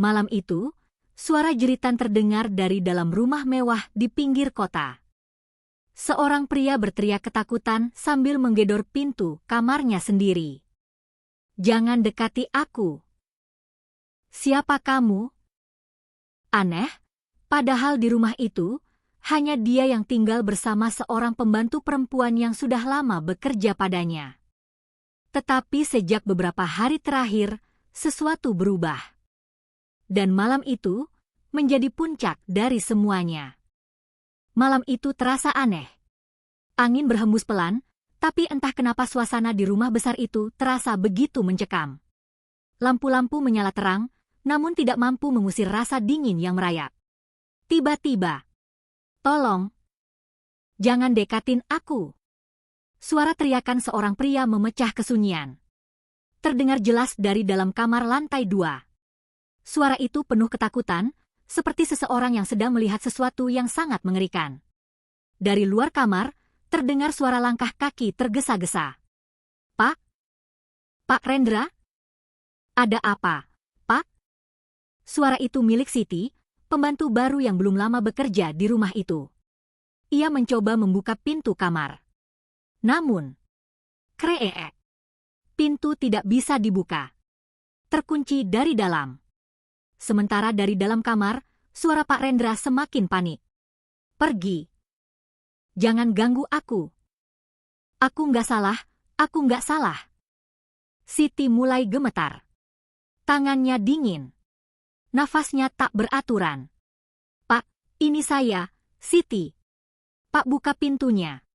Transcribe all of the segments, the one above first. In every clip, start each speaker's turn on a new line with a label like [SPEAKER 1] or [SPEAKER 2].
[SPEAKER 1] Malam itu, suara jeritan terdengar dari dalam rumah mewah di pinggir kota. Seorang pria berteriak ketakutan sambil menggedor pintu kamarnya sendiri. "Jangan dekati aku. Siapa kamu?" Aneh, padahal di rumah itu, hanya dia yang tinggal bersama seorang pembantu perempuan yang sudah lama bekerja padanya. Tetapi sejak beberapa hari terakhir, sesuatu berubah. Dan malam itu menjadi puncak dari semuanya. Malam itu terasa aneh. Angin berhembus pelan, tapi entah kenapa suasana di rumah besar itu terasa begitu mencekam. Lampu-lampu menyala terang, namun tidak mampu mengusir rasa dingin yang merayap. Tiba-tiba, "Tolong! Jangan dekatin aku!" Suara teriakan seorang pria memecah kesunyian. Terdengar jelas dari dalam kamar lantai 2. Suara itu penuh ketakutan, seperti seseorang yang sedang melihat sesuatu yang sangat mengerikan. Dari luar kamar, terdengar suara langkah kaki tergesa-gesa. "Pak? Pak Rendra? Ada apa, Pak?" Suara itu milik Siti, pembantu baru yang belum lama bekerja di rumah itu. Ia mencoba membuka pintu kamar. Namun, kreek, pintu tidak bisa dibuka. Terkunci dari dalam. Sementara dari dalam kamar, suara Pak Rendra semakin panik. "Pergi. Jangan ganggu aku. Aku nggak salah, aku nggak salah." Siti mulai gemetar. Tangannya dingin. Nafasnya tak beraturan. "Pak, ini saya, Siti. Pak, buka pintunya."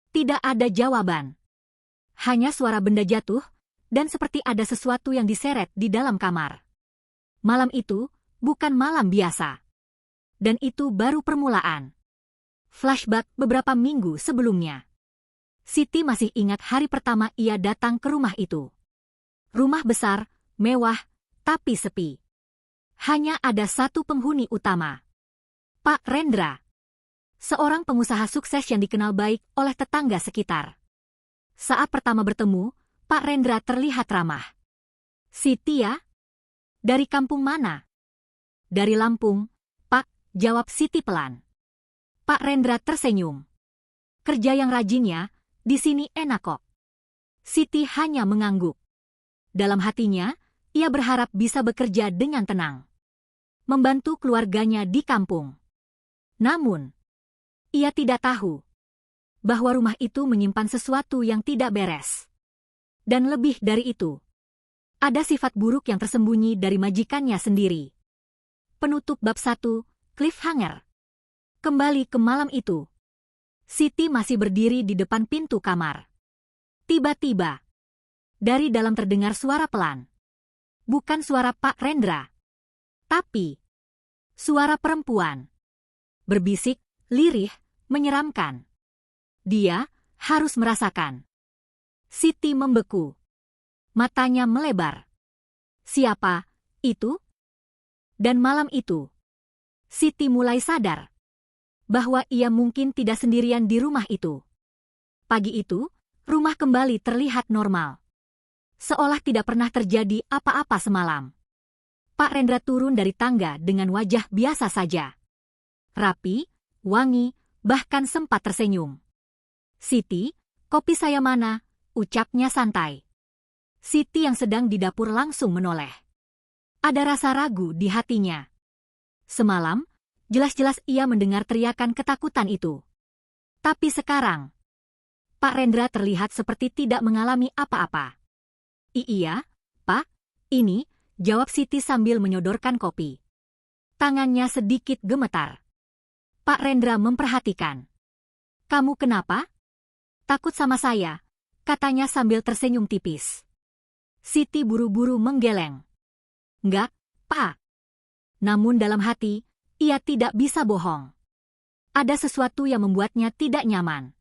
[SPEAKER 1] Tidak ada jawaban. Hanya suara benda jatuh, dan seperti ada sesuatu yang diseret di dalam kamar. Malam itu bukan malam biasa. Dan itu baru permulaan. Flashback beberapa minggu sebelumnya. Siti masih ingat hari pertama ia datang ke rumah itu. Rumah besar, mewah, tapi sepi. Hanya ada satu penghuni utama. Pak Rendra. Seorang pengusaha sukses yang dikenal baik oleh tetangga sekitar. Saat pertama bertemu, Pak Rendra terlihat ramah. "Siti ya? Dari kampung mana?" "Dari Lampung, Pak," jawab Siti pelan. Pak Rendra tersenyum. "Kerja yang rajin ya, di sini enak kok." Siti hanya mengangguk. Dalam hatinya, ia berharap bisa bekerja dengan tenang. Membantu keluarganya di kampung. Namun, ia tidak tahu bahwa rumah itu menyimpan sesuatu yang tidak beres. Dan lebih dari itu, ada sifat buruk yang tersembunyi dari majikannya sendiri. Penutup bab 1, cliffhanger. Kembali ke malam itu. Siti masih berdiri di depan pintu kamar. Tiba-tiba, dari dalam terdengar suara pelan. Bukan suara Pak Rendra, tapi suara perempuan. Berbisik, lirih, menyeramkan. Dia harus merasakan. Siti membeku. Matanya melebar. Siapa itu? Dan malam itu, Siti mulai sadar bahwa ia mungkin tidak sendirian di rumah itu. Pagi itu, rumah kembali terlihat normal. Seolah tidak pernah terjadi apa-apa semalam. Pak Rendra turun dari tangga dengan wajah biasa saja. Rapi, wangi, bahkan sempat tersenyum. "Siti, kopi saya mana?" ucapnya santai. Siti yang sedang di dapur langsung menoleh. Ada rasa ragu di hatinya. Semalam, jelas-jelas ia mendengar teriakan ketakutan itu. Tapi sekarang, Pak Rendra terlihat seperti tidak mengalami apa-apa. "Iya, Pak, ini," jawab Siti sambil menyodorkan kopi. Tangannya sedikit gemetar. Pak Rendra memperhatikan. "Kamu kenapa?" "Takut sama saya," katanya sambil tersenyum tipis. Siti buru-buru menggeleng. "Enggak, Pak." Namun dalam hati, ia tidak bisa bohong. Ada sesuatu yang membuatnya tidak nyaman.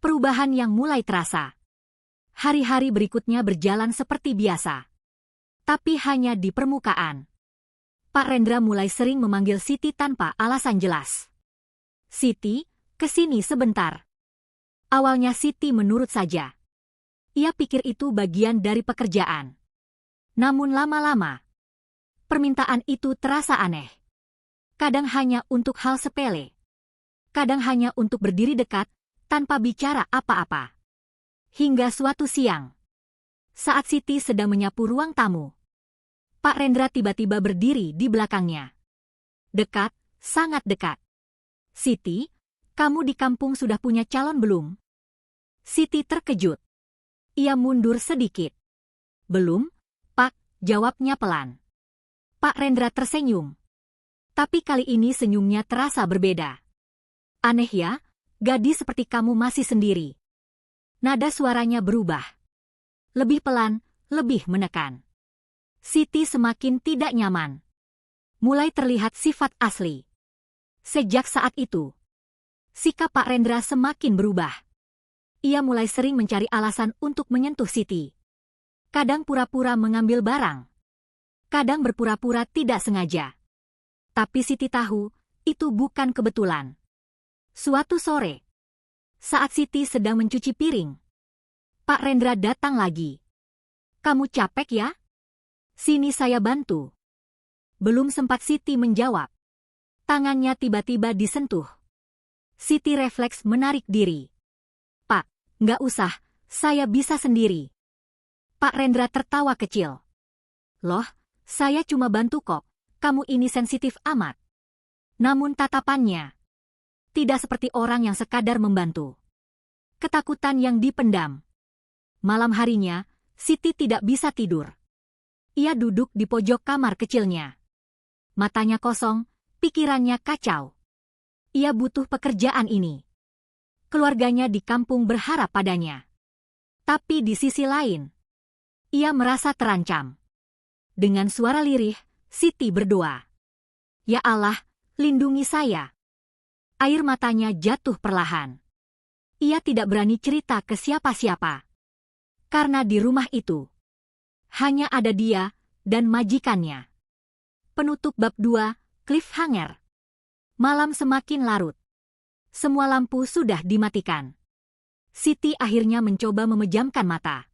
[SPEAKER 1] Perubahan yang mulai terasa. Hari-hari berikutnya berjalan seperti biasa. Tapi hanya di permukaan. Pak Rendra mulai sering memanggil Siti tanpa alasan jelas. "Siti, kesini sebentar." Awalnya Siti menurut saja. Ia pikir itu bagian dari pekerjaan. Namun lama-lama, Permintaan itu terasa aneh. Kadang hanya untuk hal sepele. Kadang hanya untuk berdiri dekat, tanpa bicara apa-apa. Hingga suatu siang, saat Siti sedang menyapu ruang tamu, Pak Rendra tiba-tiba berdiri di belakangnya. Dekat, sangat dekat. Siti, kamu di kampung sudah punya calon belum? Siti terkejut. Ia mundur sedikit. Belum, Pak, jawabnya pelan. Pak Rendra tersenyum. Tapi kali ini senyumnya terasa berbeda. Aneh ya, gadis seperti kamu masih sendiri. Nada suaranya berubah. Lebih pelan, lebih menekan. Siti semakin tidak nyaman. Mulai terlihat sifat asli. Sejak saat itu, sikap Pak Rendra semakin berubah. Ia mulai sering mencari alasan untuk menyentuh Siti. Kadang pura-pura mengambil barang. Kadang berpura-pura tidak sengaja. Tapi Siti tahu, itu bukan kebetulan. Suatu sore, saat Siti sedang mencuci piring, Pak Rendra datang lagi. Kamu capek ya? Sini saya bantu. Belum sempat Siti menjawab. Tangannya tiba-tiba disentuh. Siti refleks menarik diri. Pak, nggak usah, saya bisa sendiri. Pak Rendra tertawa kecil. Loh, saya cuma bantu kok, kamu ini sensitif amat. Namun tatapannya tidak seperti orang yang sekadar membantu. Ketakutan yang dipendam. Malam harinya, Siti tidak bisa tidur. Ia duduk di pojok kamar kecilnya. Matanya kosong, pikirannya kacau. Ia butuh pekerjaan ini. Keluarganya di kampung berharap padanya. Tapi di sisi lain, ia merasa terancam. Dengan suara lirih, Siti berdoa. Ya Allah, lindungi saya. Air matanya jatuh perlahan. Ia tidak berani cerita ke siapa-siapa. Karena di rumah itu, hanya ada dia dan majikannya. Penutup bab 2, cliffhanger. Malam semakin larut. Semua lampu sudah dimatikan. Siti akhirnya mencoba memejamkan mata.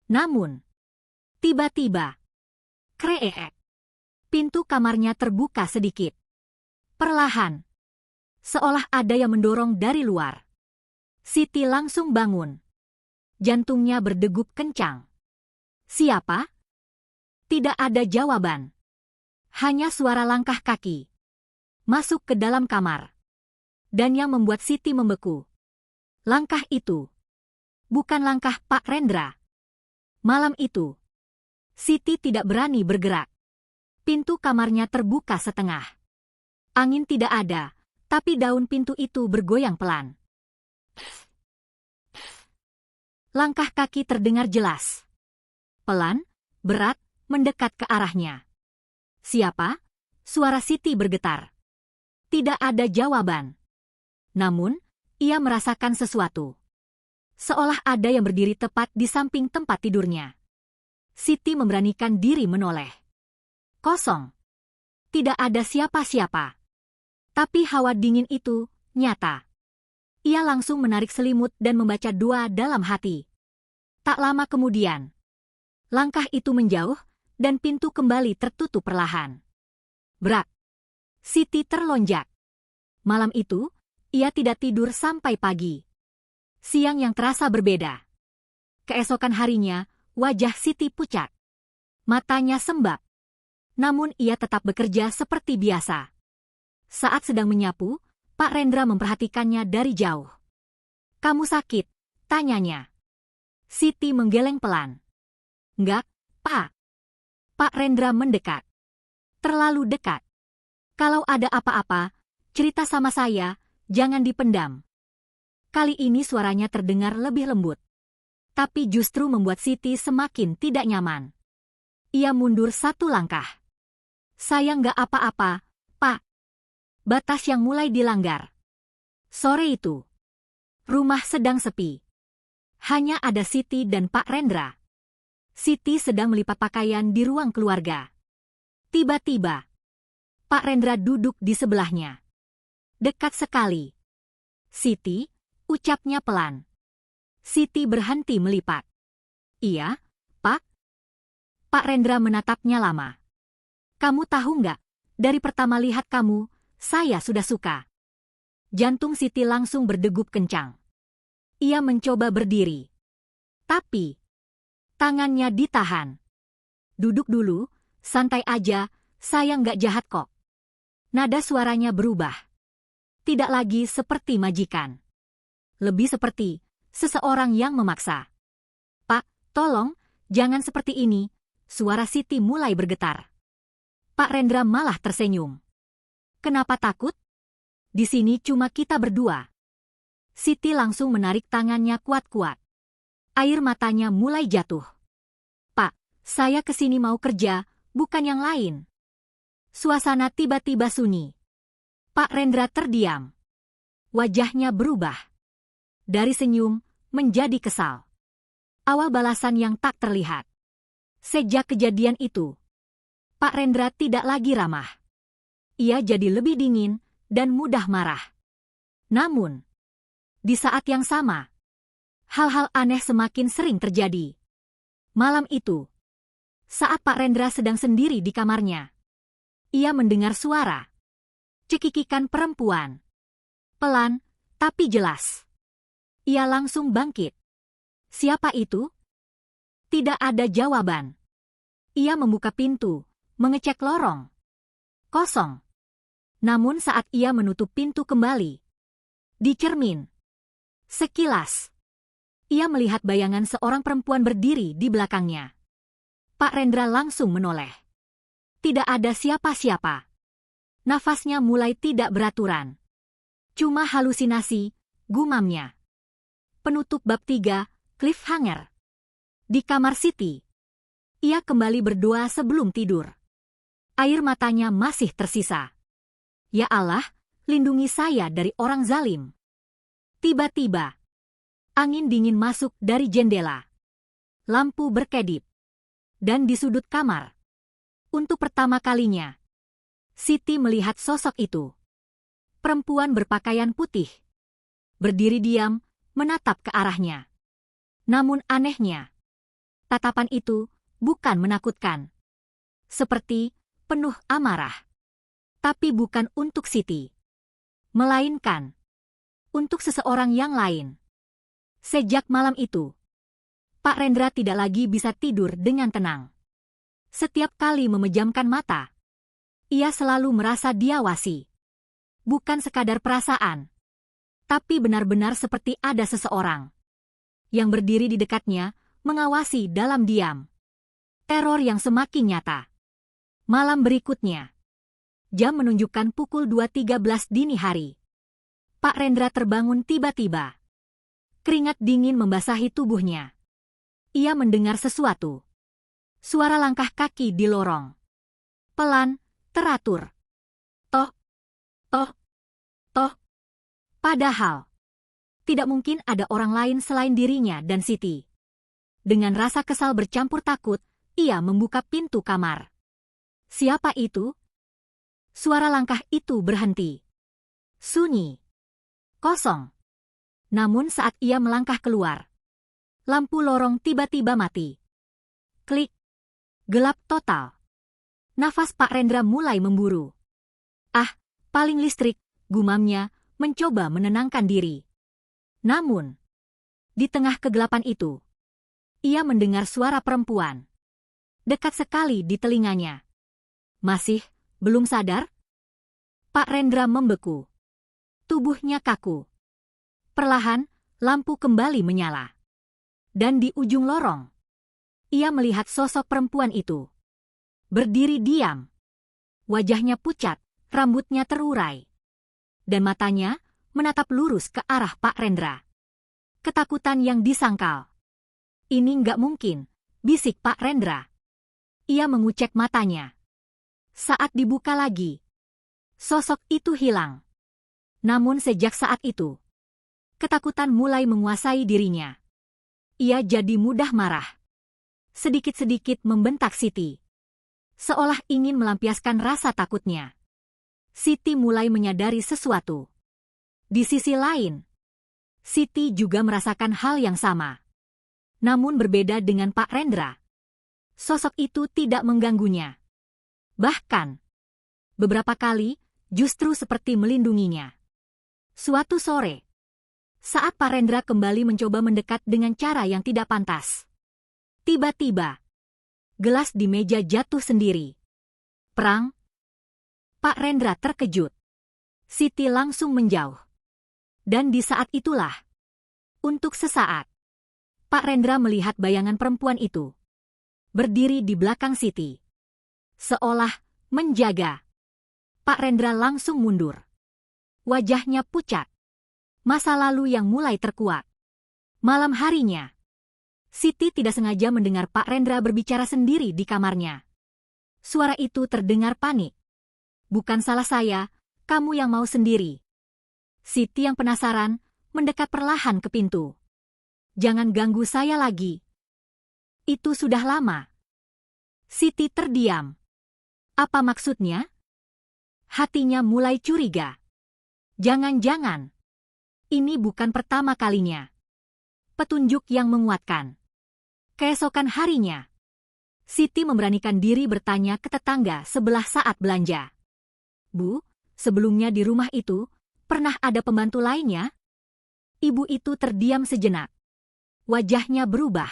[SPEAKER 1] Namun, tiba-tiba, kreek. Pintu kamarnya terbuka sedikit. Perlahan. Seolah ada yang mendorong dari luar. Siti langsung bangun. Jantungnya berdegup kencang. Siapa? Tidak ada jawaban. Hanya suara langkah kaki. Masuk ke dalam kamar. Dan yang membuat Siti membeku. Langkah itu bukan langkah Pak Rendra. Malam itu, Siti tidak berani bergerak. Pintu kamarnya terbuka setengah. Angin tidak ada, tapi daun pintu itu bergoyang pelan. Langkah kaki terdengar jelas. Pelan, berat, mendekat ke arahnya. Siapa? Suara Siti bergetar. Tidak ada jawaban. Namun, ia merasakan sesuatu. Seolah ada yang berdiri tepat di samping tempat tidurnya. Siti memberanikan diri menoleh. Kosong. Tidak ada siapa-siapa. Tapi hawa dingin itu nyata. Ia langsung menarik selimut dan membaca doa dalam hati. Tak lama kemudian, langkah itu menjauh dan pintu kembali tertutup perlahan. Brak. Siti terlonjak. Malam itu, ia tidak tidur sampai pagi. Siang yang terasa berbeda. Keesokan harinya, wajah Siti pucat. Matanya sembab. Namun ia tetap bekerja seperti biasa. Saat sedang menyapu, Pak Rendra memperhatikannya dari jauh. Kamu sakit? Tanyanya. Siti menggeleng pelan. Enggak, Pak. Pak Rendra mendekat. Terlalu dekat. Kalau ada apa-apa, cerita sama saya, jangan dipendam. Kali ini suaranya terdengar lebih lembut. Tapi justru membuat Siti semakin tidak nyaman. Ia mundur satu langkah. Saya nggak apa-apa, Pak. Batas yang mulai dilanggar. Sore itu, rumah sedang sepi. Hanya ada Siti dan Pak Rendra. Siti sedang melipat pakaian di ruang keluarga. Tiba-tiba, Pak Rendra duduk di sebelahnya. Dekat sekali. Siti, ucapnya pelan. Siti berhenti melipat. Iya, Pak. Pak Rendra menatapnya lama. Kamu tahu nggak, dari pertama lihat kamu, saya sudah suka. Jantung Siti langsung berdegup kencang. Ia mencoba berdiri. Tapi, tangannya ditahan. Duduk dulu, santai aja, saya nggak jahat kok. Nada suaranya berubah. Tidak lagi seperti majikan. Lebih seperti seseorang yang memaksa. Pak, tolong, jangan seperti ini. Suara Siti mulai bergetar. Pak Rendra malah tersenyum. Kenapa takut? Di sini cuma kita berdua. Siti langsung menarik tangannya kuat-kuat. Air matanya mulai jatuh. Pak, saya kesini mau kerja, bukan yang lain. Suasana tiba-tiba sunyi. Pak Rendra terdiam. Wajahnya berubah. Dari senyum, menjadi kesal. Awal balasan yang tak terlihat. Sejak kejadian itu, Pak Rendra tidak lagi ramah. Ia jadi lebih dingin dan mudah marah. Namun, di saat yang sama, hal-hal aneh semakin sering terjadi. Malam itu, saat Pak Rendra sedang sendiri di kamarnya, ia mendengar suara cekikikan perempuan. Pelan, tapi jelas. Ia langsung bangkit. Siapa itu? Tidak ada jawaban. Ia membuka pintu, mengecek lorong. Kosong. Namun saat ia menutup pintu kembali, di cermin, sekilas, ia melihat bayangan seorang perempuan berdiri di belakangnya. Pak Rendra langsung menoleh. Tidak ada siapa-siapa. Nafasnya mulai tidak beraturan. Cuma halusinasi, gumamnya. Penutup bab 3, cliffhanger. Di kamar Siti, ia kembali berdoa sebelum tidur. Air matanya masih tersisa. Ya Allah, lindungi saya dari orang zalim. Tiba-tiba, angin dingin masuk dari jendela. Lampu berkedip. Dan di sudut kamar, untuk pertama kalinya, Siti melihat sosok itu. Perempuan berpakaian putih. Berdiri diam, menatap ke arahnya. Namun anehnya, tatapan itu bukan menakutkan. Seperti penuh amarah. Tapi bukan untuk Siti. Melainkan untuk seseorang yang lain. Sejak malam itu, Pak Rendra tidak lagi bisa tidur dengan tenang. Setiap kali memejamkan mata, ia selalu merasa diawasi. Bukan sekadar perasaan, tapi benar-benar seperti ada seseorang yang berdiri di dekatnya, mengawasi dalam diam. Teror yang semakin nyata. Malam berikutnya, jam menunjukkan pukul 2.13 dini hari. Pak Rendra terbangun tiba-tiba. Keringat dingin membasahi tubuhnya. Ia mendengar sesuatu. Suara langkah kaki di lorong. Pelan, teratur. Toh, toh, toh. Padahal, tidak mungkin ada orang lain selain dirinya dan Siti. Dengan rasa kesal bercampur takut, ia membuka pintu kamar. Siapa itu? Suara langkah itu berhenti. Sunyi. Kosong. Namun saat ia melangkah keluar, lampu lorong tiba-tiba mati. Klik. Gelap total. Nafas Pak Rendra mulai memburu. Ah, paling listrik, gumamnya, mencoba menenangkan diri. Namun, di tengah kegelapan itu, ia mendengar suara perempuan. Dekat sekali di telinganya. Masih, belum sadar? Pak Rendra membeku. Tubuhnya kaku. Perlahan, lampu kembali menyala. Dan di ujung lorong, ia melihat sosok perempuan itu. Berdiri diam. Wajahnya pucat, rambutnya terurai. Dan matanya menatap lurus ke arah Pak Rendra. Ketakutan yang disangkal. Ini nggak mungkin, bisik Pak Rendra. Ia mengucek matanya. Saat dibuka lagi, sosok itu hilang. Namun sejak saat itu, ketakutan mulai menguasai dirinya. Ia jadi mudah marah. Sedikit-sedikit membentak Siti. Seolah ingin melampiaskan rasa takutnya. Siti mulai menyadari sesuatu. Di sisi lain, Siti juga merasakan hal yang sama. Namun berbeda dengan Pak Rendra. Sosok itu tidak mengganggunya. Bahkan, beberapa kali justru seperti melindunginya. Suatu sore, saat Pak Rendra kembali mencoba mendekat dengan cara yang tidak pantas, tiba-tiba, gelas di meja jatuh sendiri. Perang! Pak Rendra terkejut. Siti langsung menjauh. Dan di saat itulah, untuk sesaat, Pak Rendra melihat bayangan perempuan itu berdiri di belakang Siti. Seolah menjaga. Pak Rendra langsung mundur. Wajahnya pucat. Masa lalu yang mulai terkuak. Malam harinya, Siti tidak sengaja mendengar Pak Rendra berbicara sendiri di kamarnya. Suara itu terdengar panik. "Bukan salah saya, kamu yang mau sendiri." Siti yang penasaran, mendekat perlahan ke pintu. "Jangan ganggu saya lagi." "Itu sudah lama." Siti terdiam. Apa maksudnya? Hatinya mulai curiga. Jangan-jangan ini bukan pertama kalinya. Petunjuk yang menguatkan. Keesokan harinya, Siti memberanikan diri bertanya ke tetangga sebelah saat belanja. "Bu, sebelumnya di rumah itu, pernah ada pembantu lainnya?" Ibu itu terdiam sejenak. Wajahnya berubah.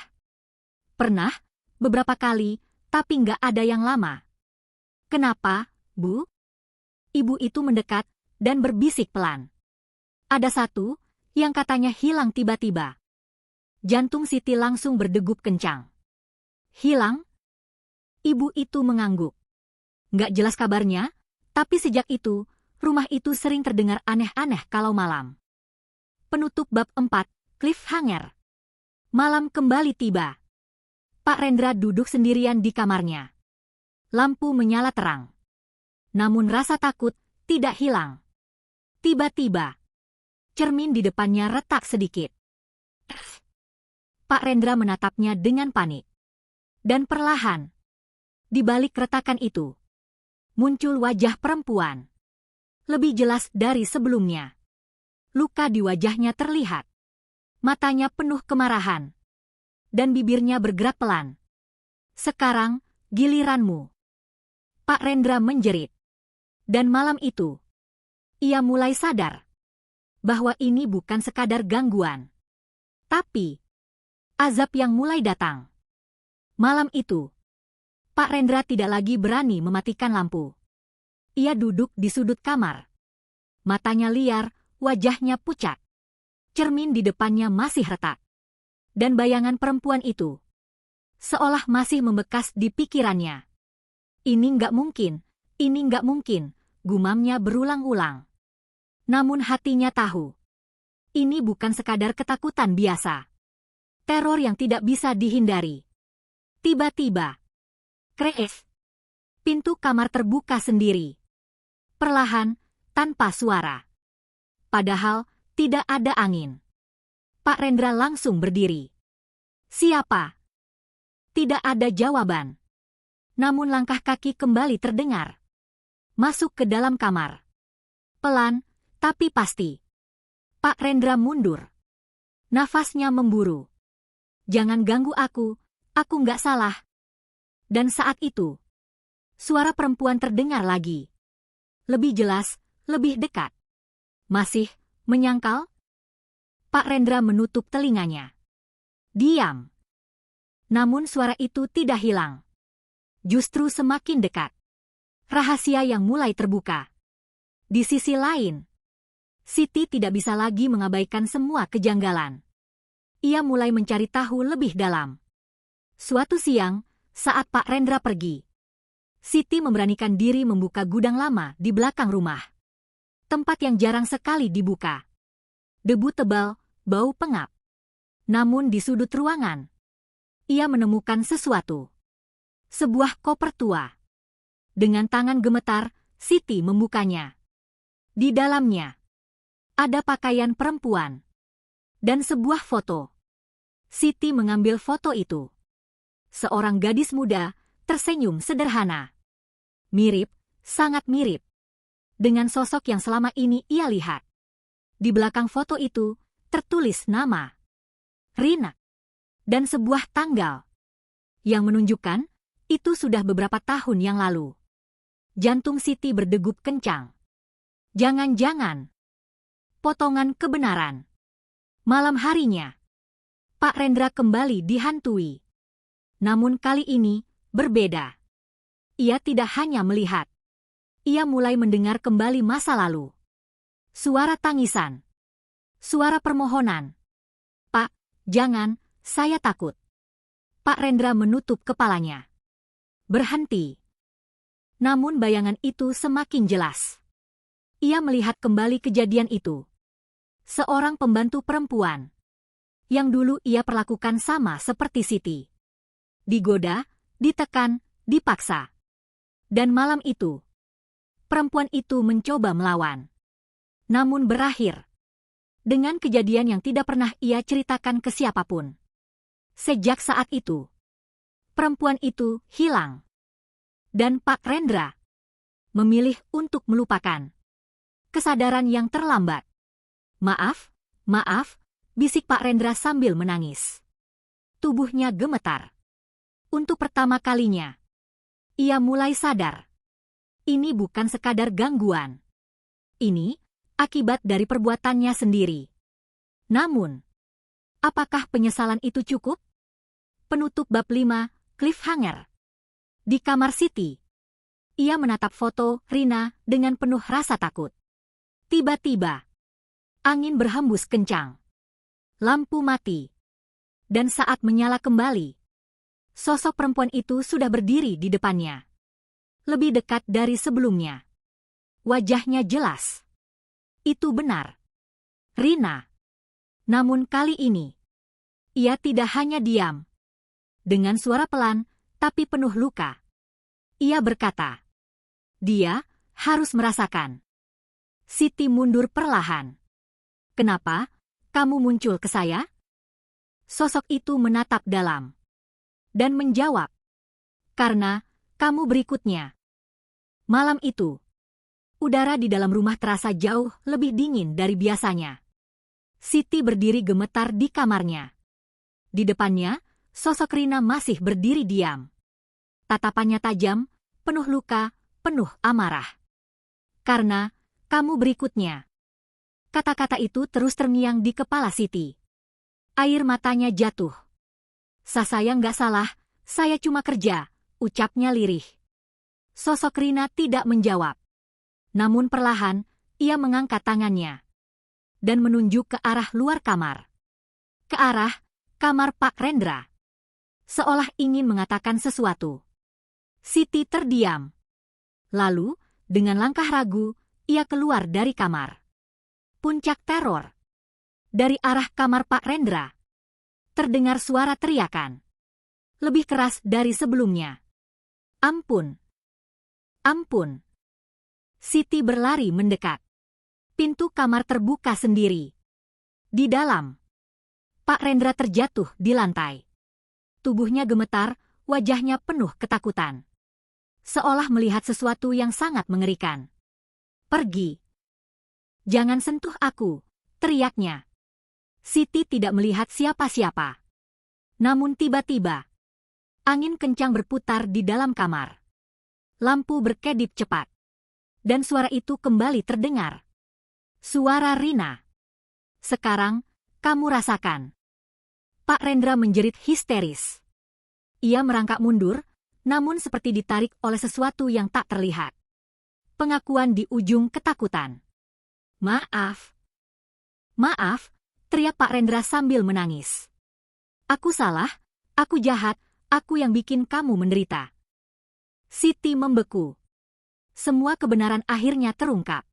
[SPEAKER 1] "Pernah, beberapa kali, tapi nggak ada yang lama." "Kenapa, Bu?" Ibu itu mendekat dan berbisik pelan. "Ada satu yang katanya hilang tiba-tiba." Jantung Siti langsung berdegup kencang. "Hilang?" Ibu itu mengangguk. "Nggak jelas kabarnya, tapi sejak itu, rumah itu sering terdengar aneh-aneh kalau malam." Penutup bab 4, cliffhanger. Malam kembali tiba. Pak Rendra duduk sendirian di kamarnya. Lampu menyala terang. Namun rasa takut tidak hilang. Tiba-tiba, cermin di depannya retak sedikit. Pak Rendra menatapnya dengan panik. Dan perlahan, di balik retakan itu, muncul wajah perempuan. Lebih jelas dari sebelumnya. Luka di wajahnya terlihat. Matanya penuh kemarahan. Dan bibirnya bergerak pelan. "Sekarang, giliranmu." Pak Rendra menjerit. Dan malam itu, ia mulai sadar bahwa ini bukan sekadar gangguan, tapi azab yang mulai datang. Malam itu, Pak Rendra tidak lagi berani mematikan lampu. Ia duduk di sudut kamar. Matanya liar, wajahnya pucat. Cermin di depannya masih retak. Dan bayangan perempuan itu seolah masih membekas di pikirannya. "Ini nggak mungkin, ini nggak mungkin," gumamnya berulang-ulang. Namun hatinya tahu, ini bukan sekadar ketakutan biasa. Teror yang tidak bisa dihindari. Tiba-tiba, krees, pintu kamar terbuka sendiri. Perlahan, tanpa suara. Padahal, tidak ada angin. Pak Rendra langsung berdiri. "Siapa?" Tidak ada jawaban. Namun langkah kaki kembali terdengar. Masuk ke dalam kamar. Pelan, tapi pasti. Pak Rendra mundur. Nafasnya memburu. "Jangan ganggu aku nggak salah." Dan saat itu, suara perempuan terdengar lagi. Lebih jelas, lebih dekat. "Masih menyangkal?" Pak Rendra menutup telinganya. Diam. Namun suara itu tidak hilang. Justru semakin dekat. Rahasia yang mulai terbuka. Di sisi lain, Siti tidak bisa lagi mengabaikan semua kejanggalan. Ia mulai mencari tahu lebih dalam. Suatu siang, saat Pak Rendra pergi, Siti memberanikan diri membuka gudang lama di belakang rumah. Tempat yang jarang sekali dibuka. Debu tebal, bau pengap. Namun di sudut ruangan, ia menemukan sesuatu. Sebuah koper tua. Dengan tangan gemetar, Siti membukanya. Di dalamnya, ada pakaian perempuan. Dan sebuah foto. Siti mengambil foto itu. Seorang gadis muda, tersenyum sederhana. Mirip, sangat mirip. Dengan sosok yang selama ini ia lihat. Di belakang foto itu, tertulis nama Rina. Dan sebuah tanggal. Yang menunjukkan, itu sudah beberapa tahun yang lalu. Jantung Siti berdegup kencang. Jangan-jangan. Potongan kebenaran. Malam harinya, Pak Rendra kembali dihantui. Namun kali ini, berbeda. Ia tidak hanya melihat. Ia mulai mendengar kembali masa lalu. Suara tangisan. Suara permohonan. Pak, jangan, saya takut. Pak Rendra menutup kepalanya. Berhenti. Namun bayangan itu semakin jelas. Ia melihat kembali kejadian itu. Seorang pembantu perempuan. Yang dulu ia perlakukan sama seperti Siti. Digoda, ditekan, dipaksa. Dan malam itu, perempuan itu mencoba melawan. Namun berakhir dengan kejadian yang tidak pernah ia ceritakan ke siapapun. Sejak saat itu, perempuan itu hilang. Dan Pak Rendra memilih untuk melupakan. Kesadaran yang terlambat. Maaf, maaf, bisik Pak Rendra sambil menangis. Tubuhnya gemetar. Untuk pertama kalinya, ia mulai sadar. Ini bukan sekadar gangguan. Ini akibat dari perbuatannya sendiri. Namun, apakah penyesalan itu cukup? Penutup bab 5, cliffhanger. Di kamar Siti, ia menatap foto Rina dengan penuh rasa takut. Tiba-tiba, angin berhembus kencang. Lampu mati. Dan saat menyala kembali, sosok perempuan itu sudah berdiri di depannya. Lebih dekat dari sebelumnya. Wajahnya jelas. Itu benar. Rina. Namun kali ini, ia tidak hanya diam. Dengan suara pelan, tapi penuh luka. Ia berkata, dia harus merasakan. Siti mundur perlahan. Kenapa kamu muncul ke saya? Sosok itu menatap dalam. Dan menjawab, karena kamu berikutnya. Malam itu, udara di dalam rumah terasa jauh lebih dingin dari biasanya. Siti berdiri gemetar di kamarnya. Di depannya, sosok Rina masih berdiri diam. Tatapannya tajam, penuh luka, penuh amarah. Karena kamu berikutnya. Kata-kata itu terus terngiang di kepala Siti. Air matanya jatuh. Saya nggak salah, saya cuma kerja, ucapnya lirih. Sosok Rina tidak menjawab. Namun perlahan, ia mengangkat tangannya. Dan menunjuk ke arah luar kamar. Ke arah kamar Pak Rendra. Seolah ingin mengatakan sesuatu. Siti terdiam. Lalu, dengan langkah ragu, ia keluar dari kamar. Puncak teror. Dari arah kamar Pak Rendra, terdengar suara teriakan. Lebih keras dari sebelumnya. Ampun. Ampun. Siti berlari mendekat. Pintu kamar terbuka sendiri. Di dalam, Pak Rendra terjatuh di lantai. Tubuhnya gemetar, wajahnya penuh ketakutan. Seolah melihat sesuatu yang sangat mengerikan. Pergi. Jangan sentuh aku, teriaknya. Siti tidak melihat siapa-siapa. Namun tiba-tiba, angin kencang berputar di dalam kamar. Lampu berkedip cepat. Dan suara itu kembali terdengar. Suara Rina. Sekarang, kamu rasakan. Pak Rendra menjerit histeris. Ia merangkak mundur, namun seperti ditarik oleh sesuatu yang tak terlihat. Pengakuan di ujung ketakutan. Maaf. Maaf, teriak Pak Rendra sambil menangis. Aku salah, aku jahat, aku yang bikin kamu menderita. Siti membeku. Semua kebenaran akhirnya terungkap.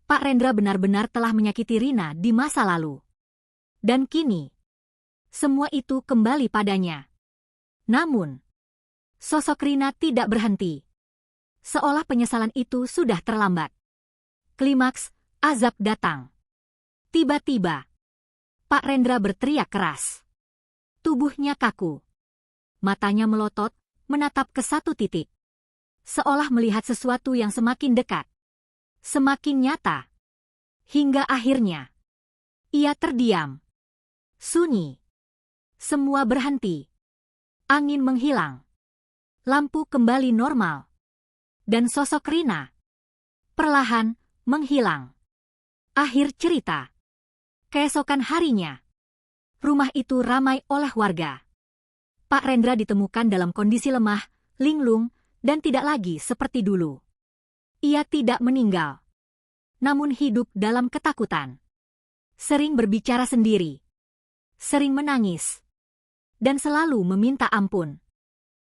[SPEAKER 1] Pak Rendra benar-benar telah menyakiti Rina di masa lalu. Dan kini, semua itu kembali padanya. Namun, sosok Rina tidak berhenti. Seolah penyesalan itu sudah terlambat. Klimaks, azab datang. Tiba-tiba, Pak Rendra berteriak keras. Tubuhnya kaku. Matanya melotot, menatap ke satu titik. Seolah melihat sesuatu yang semakin dekat. Semakin nyata. Hingga akhirnya, ia terdiam. Sunyi. Semua berhenti. Angin menghilang. Lampu kembali normal. Dan sosok Rina perlahan menghilang. Akhir cerita. Keesokan harinya, rumah itu ramai oleh warga. Pak Rendra ditemukan dalam kondisi lemah, linglung, dan tidak lagi seperti dulu. Ia tidak meninggal, namun hidup dalam ketakutan. Sering berbicara sendiri, sering menangis, dan selalu meminta ampun.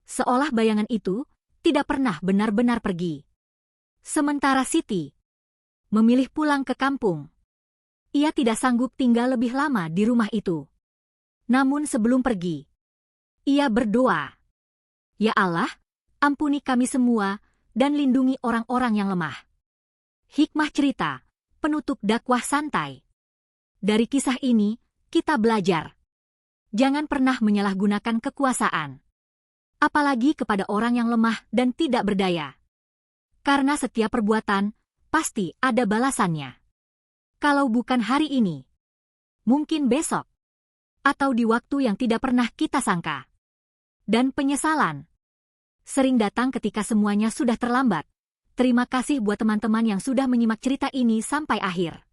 [SPEAKER 1] Seolah bayangan itu tidak pernah benar-benar pergi. Sementara Siti memilih pulang ke kampung. Ia tidak sanggup tinggal lebih lama di rumah itu. Namun sebelum pergi, ia berdoa, "Ya Allah, ampuni kami semua dan lindungi orang-orang yang lemah." Hikmah cerita, penutup dakwah santai. Dari kisah ini, kita belajar. Jangan pernah menyalahgunakan kekuasaan, apalagi kepada orang yang lemah dan tidak berdaya. Karena setiap perbuatan pasti ada balasannya. Kalau bukan hari ini, mungkin besok, atau di waktu yang tidak pernah kita sangka. Dan penyesalan sering datang ketika semuanya sudah terlambat. Terima kasih buat teman-teman yang sudah menyimak cerita ini sampai akhir.